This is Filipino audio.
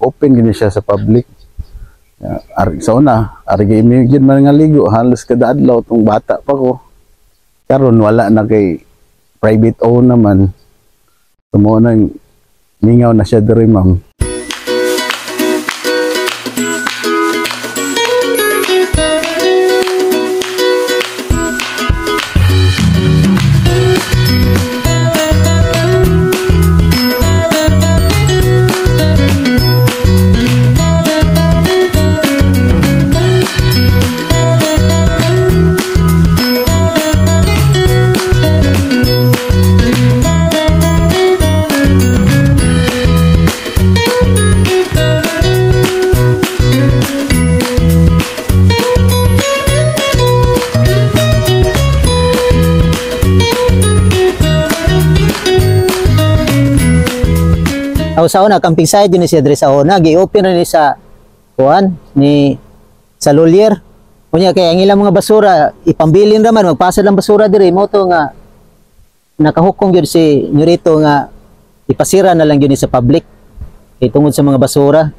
Open gini siya sa public. Sa una, arigay mi gid man nga ligo, halos kada adlaw tong bata pa ko. Karon wala na kay private own naman. Tumo nang mingaw na siya diri, ma'am. Sa una, camping site yun siya diri sa una, gi-open rin sa kuan ni sa lawyer. Kunya kay ang ilang mga basura ipambilin raman, magpasa lang basura diri mo to nga nakahukong gyud si Nyorito nga ipasira na lang gyud sa public kay tungod sa mga basura.